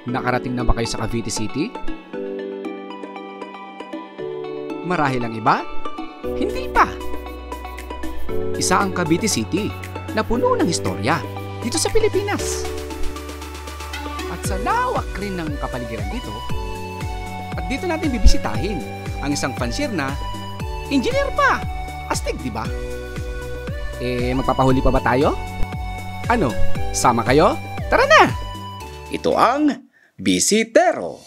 Nakarating na ba kayo sa Cavite City? Marahil ang iba? Hindi pa. Isa ang Cavite City na puno ng istorya dito sa Pilipinas. At sa lawak rin ng kapaligiran dito, at dito natin bibisitahin ang isang fancier na engineer pa. Astig, di ba? Magpapahuli pa ba tayo? Ano? Sama kayo? Tara na! Ito ang Bisitero.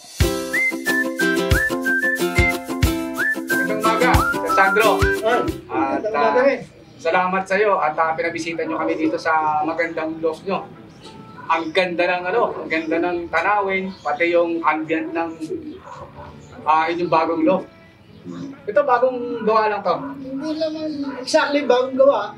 Magandang umaga, Sandro. At salamat sa iyo at pinabisita nyo kami dito sa magandang loft nyo. Ang ganda ng ang ganda ng tanawin, pati yung ambient ng inyong bagong loft. Ito bagong gawa lang to. Hindi naman exactly bagong gawa.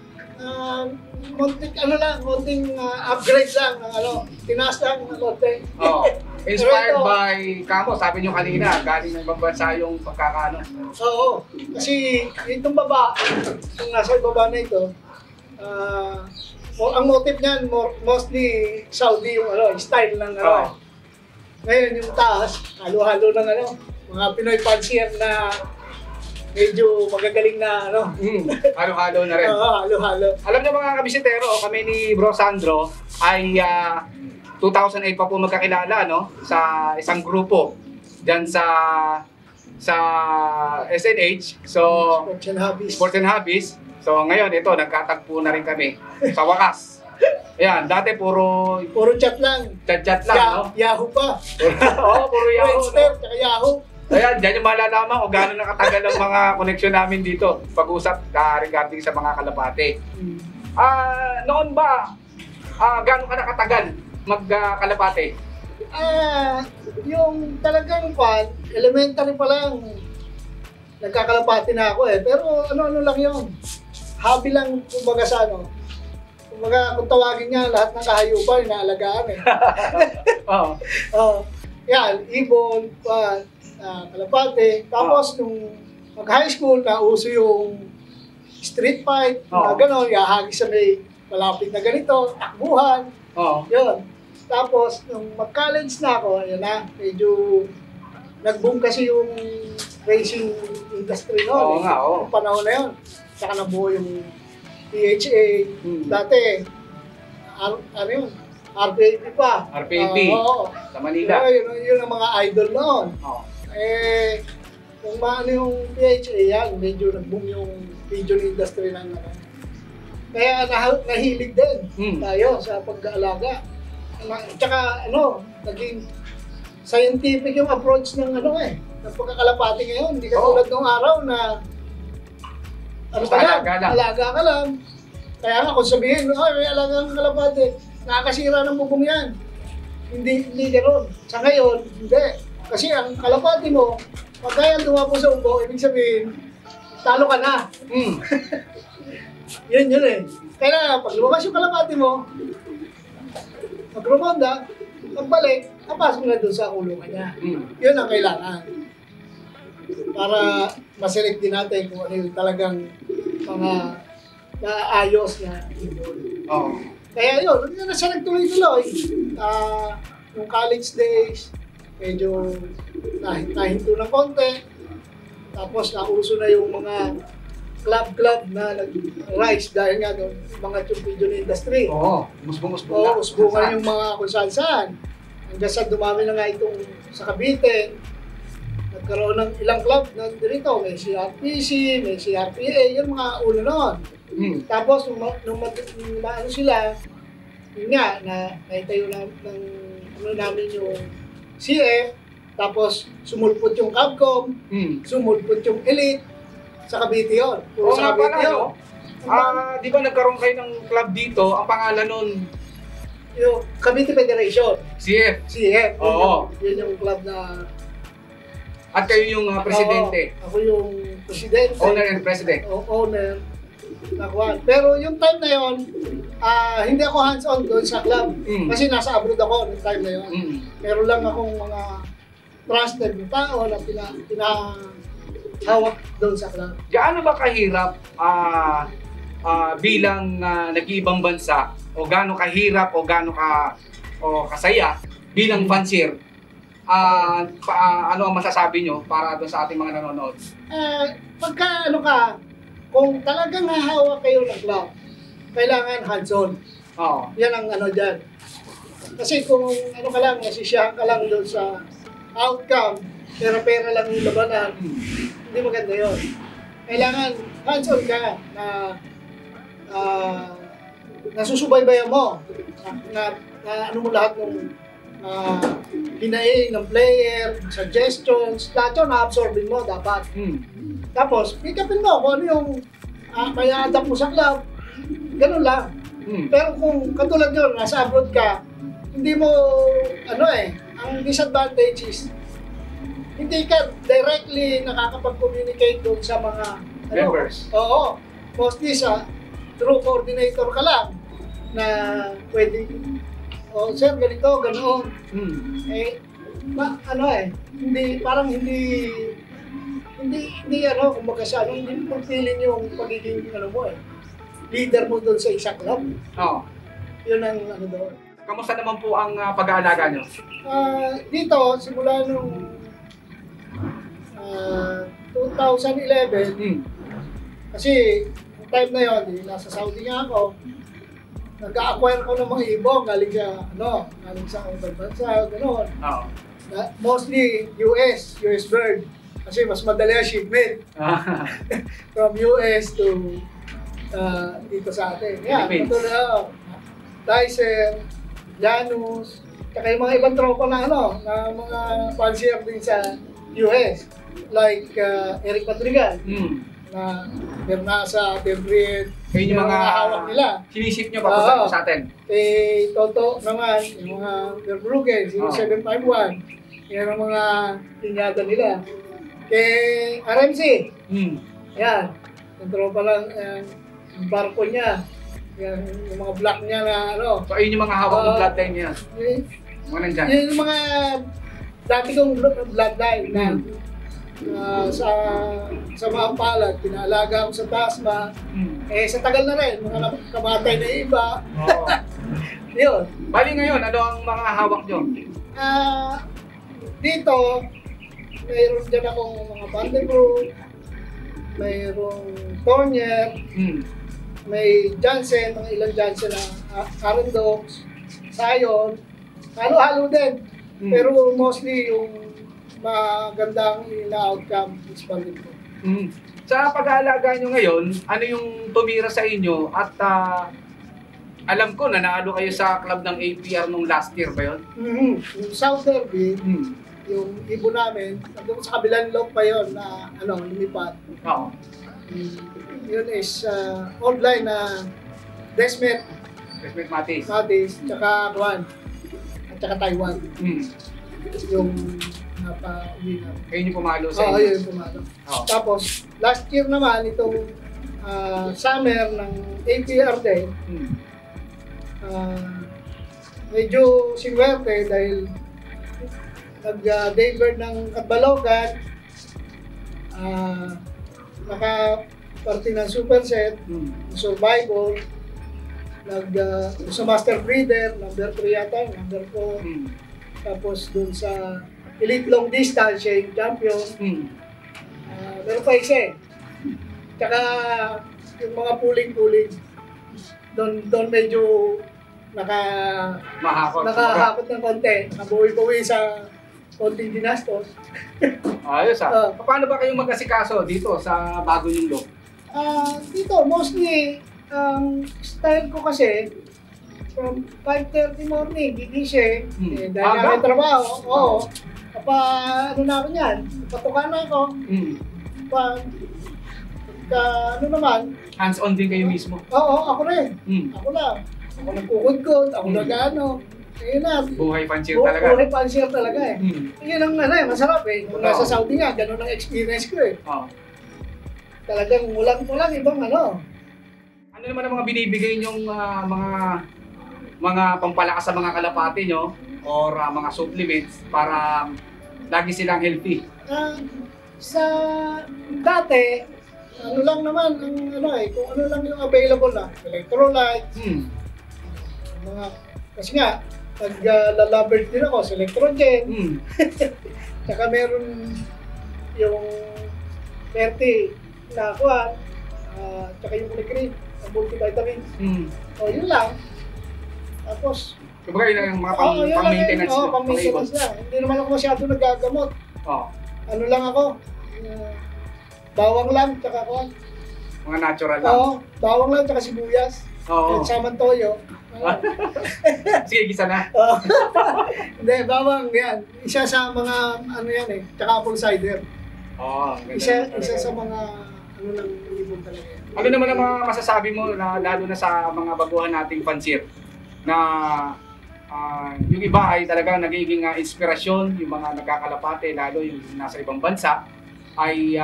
Konting upgrade lang ng tinaas lang ng konti. Oh, inspired by Kamo, sabi nyo kanina, galing ng ibang bansa yung pagkakaano. Oo, kasi itong baba, yung nasa baba na ito, ang motive niyan, mostly Saudi yung style ng Ngayon yung taas, halo-halo ng mga Pinoy fancier na medyo magagaling na Halo-halo na rin. Oo, halo-halo. Alam niyo mga kabisitero, kami ni Bro Sandro ay 2008 pa po magkakilala sa isang grupo diyan sa SNH. So Sports and Hobbies. So ngayon ito nagkatagpo na rin kami sa wakas. Ayan, dati puro chat lang. Chat lang, Yahoo pa. Oo, puro Yahoo. Friendster, tsaka Yahoo. Ayan, dyan yung malalaman kung gaano nakatagal ang mga koneksyon namin dito. Pag-usap regarding sa mga kalapate. Noon ba, gaano ka nakatagal magkalapate? Yung talagang elementary pa lang, nagkakalapate na ako Pero ano lang yun. Hobby lang kumbaga sa Kumbaga kung tawagin niya, lahat ng kahayupan, inaalagaan Oo. Yan, ibon, kalapate. Tapos nung mag-high school, nauso yung street fight, gano'n, yahagis sa may malapit na ganito, takbuhan. Yun. Tapos nung mag-college na ako, medyo nag-boom kasi yung racing industry noon. Yung panahon na yun. Saka nabuo yung PHA. Dati, RPAP pa. RPAP? Sa Manila? Yun ang mga idol noon. Kung maano yung PHA yan, medyo nag-boom yung pigeon industry ng Kaya nahilig din tayo sa pag-aalaga. Tsaka naging scientific yung approach ng ng pagkakalapati ngayon. Hindi katulad nung araw na alaga ka lang. Kaya nga kung sabihin, may alaga ng kalapati, nakakasira ng bubong yan. Hindi gano'n. Sa ngayon, hindi. Kasi ang kalapati mo, pag kaya dumapo sa ubo, ibig sabihin, talo ka na. Yun Kaya pag lumabas yung kalapati mo, magrumonda, pagbalik, napasok na doon sa kulungan niya. Yun ang kailangan. Para maselect din natin kung ano yung talagang mga naayos na ibon. Kaya yun, na siya nagtuloy-tuloy. Yung college days, medyo nahinto ng konti. Tapos nauso na yung mga club na nag-rise dahil nga doon mga pigeon industry. Musbungan yung mga kung saan-saan. Hanggang sa dumami na nga itong sa Cavite. Nagkaroon ng ilang club na dito. May CRPC, may CRPA, yung mga ulo noon. Tapos nung sila, yun nga, naitayo namin yung CF, tapos sumulpot yung Capcom, sumulpot yung Elite, sa Cavite yun. Sa Cavite yun. Di ba nagkaroon kayo ng club dito, ang pangalan nun? Yung Cavite Federation. CF? Oo. Yun yung club na... At kayo yung presidente? Ako yung presidente. Owner and president? Owner. Pero yung time na yun, hindi ako hands-on doon sa club. Kasi nasa abroad ako noong time na yun. Meron lang akong mga trusted na tao na pinahawak doon sa club. Gaano ba kahirap bilang nag-iibang bansa o gaano kahirap o gaano kasaya bilang fancier ano ang masasabi nyo para doon sa ating mga nanonood? Pagka ano ka, kung talagang hahawak kayo ng glove, kailangan hands-on. Oo. Yan ang ano dyan. Kasi kung ano ka lang, nasisiyahan ka lang doon sa outcome, pera-pera lang yung labanan, hindi maganda yun. Kailangan hands-on ka na nasusubaybayan mo na ano mo lahat ng hinaing ng player, suggestions, lahat yun na-absorbin mo dapat. Tapos, pick upin mo kung ano yung may adapt mo sa club, ganun lang. Pero kung katulad yun, nasa abroad ka, hindi mo, ang disadvantage is, hindi ka directly nakakapag-communicate doon sa mga members. Oo. Mostly through coordinator ka lang na pwede, sir, ganito, ganoon. Hindi kumbaga hindi fulfilling yung pagiging leader mo doon sa isang club. Oo. Yun ang doon. Kamusta naman po ang pag-aalaga nyo? Dito, simula nung 2011, kasi yung time na yun, nasa Saudi nga ako, nag-acquire ko ng mga ibon galing sa ibang bansa, gano'n. Oo. Mostly US bird. Kasi mas madali ang shipment. From US to dito sa atin. Yan, ito na, Tyson, Janus, kaya yung mga ibang tropa na na mga fancier din sa US. Like Eric Madrigal, na Bernasa, Debriet, yung mga hawak nila. Sinisip nyo pa sa atin? Toto naman, yung mga Verbruggen, 0751, yan ang mga linyada nila. Kay RMC, yan, yung tropa lang, yung barko niya, yan, yung mga black niya na So ayun yung mga hawak ng bloodline niya? Mga nandyan? Yung mga dati kong bloodline na sa mga palad, pinaalaga ko sa Tasma. Sa tagal na rin, mga kamatay na iba. Yun. Bali ngayon, ano ang mga hawak nyo? Dito, mayroon dyan akong mga Vandenbroek, mayroong Tornier, may Jansen, mga ilang Jansen na Arendox, Sayon, halo-halo din. Pero mostly yung magandang ina-outcome is Vandenbroek. Sa pag-aalaga nyo ngayon, ano yung tumira sa inyo at alam ko na naalo kayo sa club ng APR nung last year ba yun? Yung South Derby, yung ibo namin, nandun sa kabilang loob pa yun na lumipat. Oo. Yun is online na Desmet Matis, tsaka Juan, at tsaka Taiwan. Yung napa-uwi namin. Kayo yung pumalo sa inyo? Oo, yun yung pumalo. Tapos, last year naman, itong summer ng APR din, medyo siwerte dahil nag-daybird ng Katbalogan, naka-party ng Superset, Survivor, sa Master Breeder, number 3 yata, number 4, tapos dun sa Elite Long Distance, siya yung champion. Meron pa isa Tsaka yung mga puling-puling, doon medyo nakahakot ng konti, nakabuwi-buwi sa konting dinastos. Ayos paano ba kayong mag-asikaso dito sa bago yung look? Dito, mostly, style ko kasi, from 5:30 morning, gigising, dahil na may trabaho, na ako yan, patukan na ako, hands-on din kayo mismo? Oo, ako rin, ako lang. Ako nagkukudkod, ako nag-ano. Ayun na. Buhay pansier talaga. Buhay pansier talaga Yun ang masarap Kung nasa Saudi nga, ganun ang experience ko Talagang walang ibang Ano naman ang mga binibigay niyong mga pampalakas sa mga kalapati nyo or mga supplements para lagi silang healthy? Sa dati, ano lang naman, kung ano lang yung available na, electrolytes, kasi nga, Nag-lalabert din ako sa Electrogen. Mm. Tsaka meron yung 30 na kuhan. Tsaka yung Unicream, ang multivitamins. Mm. O, yun lang. Tapos, Kumbaga yun ang mga yun pang-maintenance. lang. Pang-maintenance lang. Hindi naman ako masyado nagagamot. Oo. Ano lang ako, bawang lang, tsaka kuhan. Mga natural lang. Oo, bawang lang, tsaka sibuyas. Oo. Samang toyo. Sige, gisa na. Oo. Hindi, bawang yan. Isa sa mga, ano yan eh, tsaka apple cider. Oo. Isa sa mga, ano lang, ibon talaga yan. Ano naman ang mga masasabi mo, na, lalo na sa mga baguhan nating pansir, na yung iba ay talagang nagiging inspirasyon, yung mga nagkakalapate, lalo yung nasa ibang bansa, ay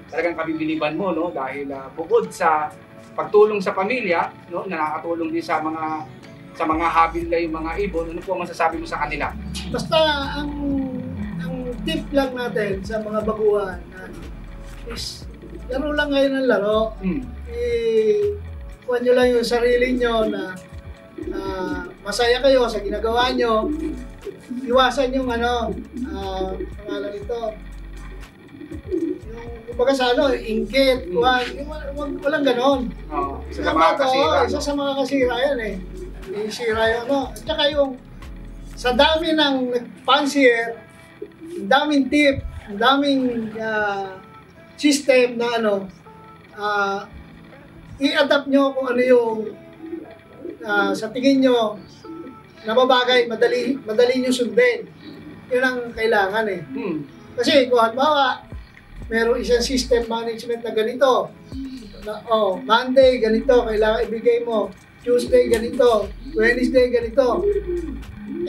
talagang kabibiliban mo, no? Dahil bukod sa pagtulong sa pamilya, no, na nakakatulong din sa mga habil na yung mga ibon. Ano po ang masasabi mo sa kanila? Basta ang tip lang natin sa mga baguhan is laro lang ngayon ng laro. Kuha nyo lang yung sarili nyo na masaya kayo sa ginagawa nyo. Iwasan yung pangalan ito. Yung kumbaga sa inggit, walang ganon. Oo, isa sa mga kasira. Isa sa mga kasira yan eh. Isira yung At saka yung sa dami ng nagpansier, ang daming tip, ang daming system na i-adapt nyo kung ano yung sa tingin nyo na mabagay, madali nyo sundin. Yun ang kailangan eh. Kasi kung halimbawa, meron isang system management na ganito. Monday, ganito, kailangan ibigay mo. Tuesday, ganito. Wednesday, ganito.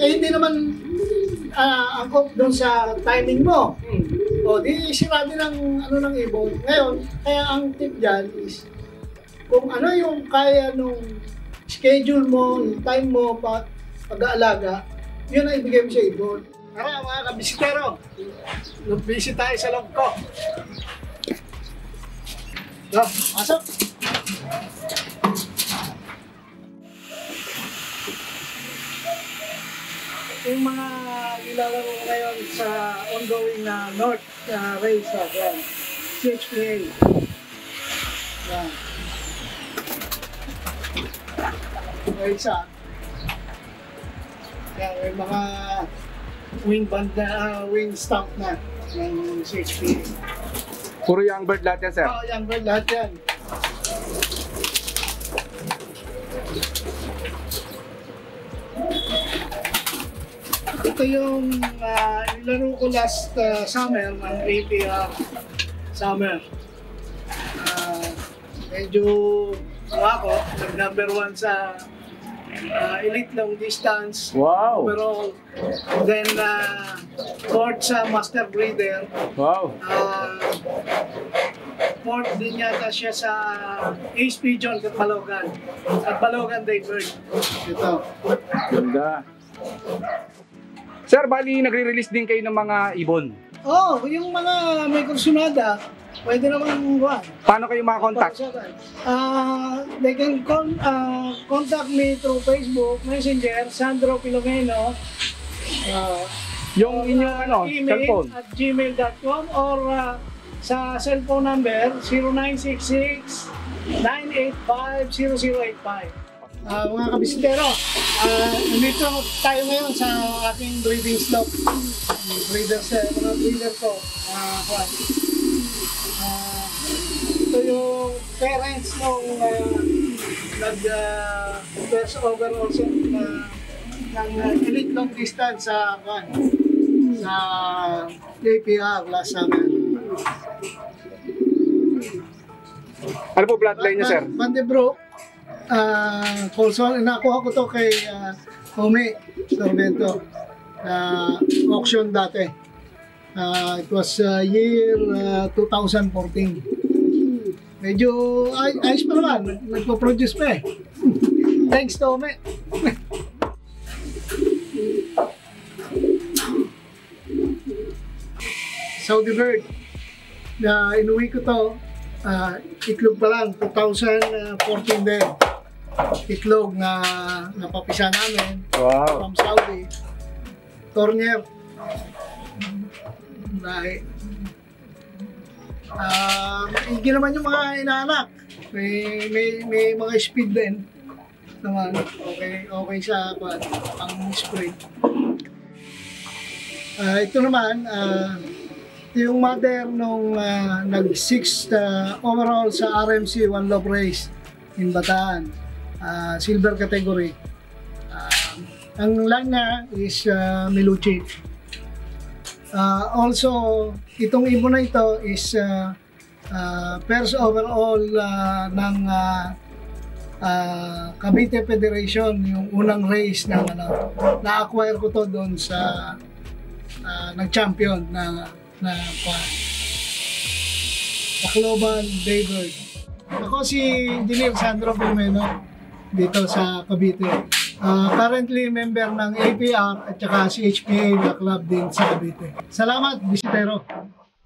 Eh, hindi naman angkop doon sa timing mo. O, di sira din ng ibon. Ngayon, kaya ang tip dyan is, kung ano yung kaya nung schedule mo, yung time mo, pag-aalaga, yun ang ibigay mo sa ibon. Tara mga kabisitero, nag-visit tayo sa loob ko. Pasok! Yung mga ilalaro ko ngayon sa ongoing na North race yan. CHPA. Yan. Race yan, may mga wing band na, wing stamp na ng CHPA. Puro young bird lahat yan, sir? Oo, young bird lahat yan. Ito yung nilaro ko last summer, ng APR summer. Medyo ako, nag-number 1 sa elite long distance. Wow! Overall. Then, fourth sa master breeder. Wow! Fourth din yata siya sa Ace Pigeon at Balogan. At Balogan Daybird. Ito. Ganda. Sir, bali nagre-release din kayo ng mga ibon. Yung mga may kursunada, pwede naman buwan. Paano kayo makakontakt? They can contact me through Facebook, Messenger, Sandro Pilomeno. Yung inyong email cellphone? at gmail.com or sa cellphone number 0966-985-0085. Mga kabisitero, nandito tayo ngayon sa aking breeding slop. Mga breeder ko. Ito yung parents nung nag-first overall ng elite long distance sa APR last summer. Ano po bloodline niya, sir? Bandebro. Nakuha ko to kay Home Sorvento. Auction dati. It was year 2014. Medyo ayos pa naman. Nagpo-produce pa eh. Thanks to Home. Saudi Bird. Inuwi ko to. Itlog pa lang. 2014 din. Itlog na napapisa namin. Wow. from Saudi. Tornier. Dahil. Hindi naman yung mga inaanak. May mga speed din. Naman. Okay sa ang speed. Ito naman, ito yung mother nung nag-6th overall sa RMC One Love Race in Bataan. Silver category. Ang line niya is Miluchi. Also, itong ibon na ito is first overall ng Cavite Federation, yung unang race ng na-acquire ko to doon sa nag-champion na Tacloban Daybird. Ako si Engineer Sandro Pumeno dito sa Cavite. Currently member ng APR at saka CHPA na club din sa Cavite. Salamat, bisitero!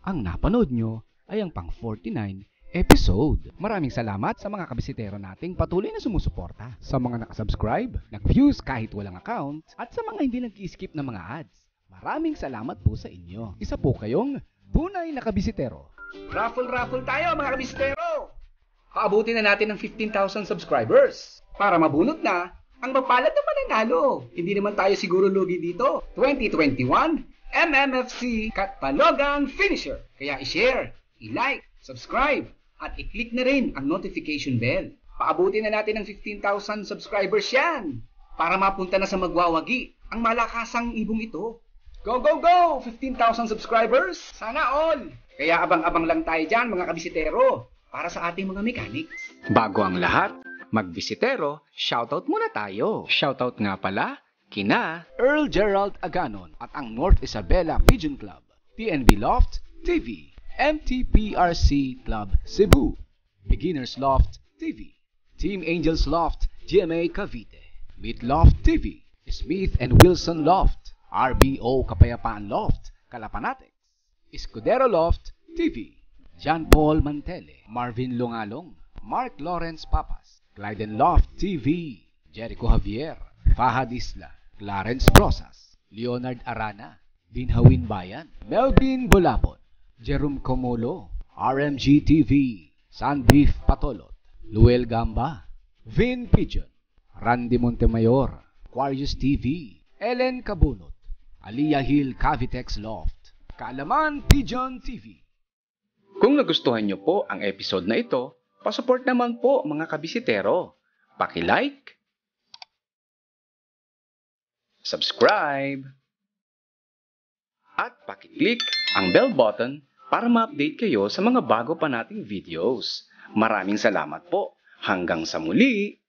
Ang napanood nyo ay ang pang-49 episode. Maraming salamat sa mga kabisitero nating patuloy na sumusuporta, sa mga nakasubscribe, nag-views kahit walang account, at sa mga hindi nag-skip ng mga ads. Maraming salamat po sa inyo. Isa po kayong tunay na kabisitero. Raffle tayo mga kabisitero! Paabutin na natin ng 15,000 subscribers para mabunot na ang mapalad na mananalo. Hindi naman tayo siguro lugi dito. 2021 MMFC Catalogang Finisher. Kaya i-share, i-like, subscribe, at i-click na rin ang notification bell. Paabutin na natin ng 15,000 subscribers yan para mapunta na sa magwawagi ang malakasang ibong ito. Go, go, go! 15,000 subscribers! Sana all! Kaya abang-abang lang tayo dyan mga kabisitero para sa ating mga mechanics. Bago ang lahat, magbisitero, shoutout muna tayo. Shoutout nga pala kina Earl Gerald Aganon at ang North Isabela Pigeon Club, TNB Loft TV, MTPRC Club Cebu, Beginners Loft TV, Team Angels Loft GMA Cavite, Meat Loft TV, Smith and Wilson Loft, RBO Kapayapaan Loft Kalapanatex, Escudero Loft TV, John Paul Mantele, Marvin Lungalong, Mark Lawrence Papas, Clyden Loft TV, Jericho Javier, Fahad Isla, Clarence Brosas, Leonard Arana, Dinhawin Bayan, Melvin Bolapon, Jerome Comolo, RMG TV, Sunbeef Patolot, Luel Gamba, Vin Pigeon, Randy Montemayor, Aquarius TV, Ellen Cabunot, Aliyah Hill Cavitex Loft, Kaalaman Pigeon TV. Kung nagustuhan nyo po ang episode na ito, pasupport naman po mga kabisitero. Paki-like, subscribe, at paki-click ang bell button para ma-update kayo sa mga bago pa nating videos. Maraming salamat po. Hanggang sa muli!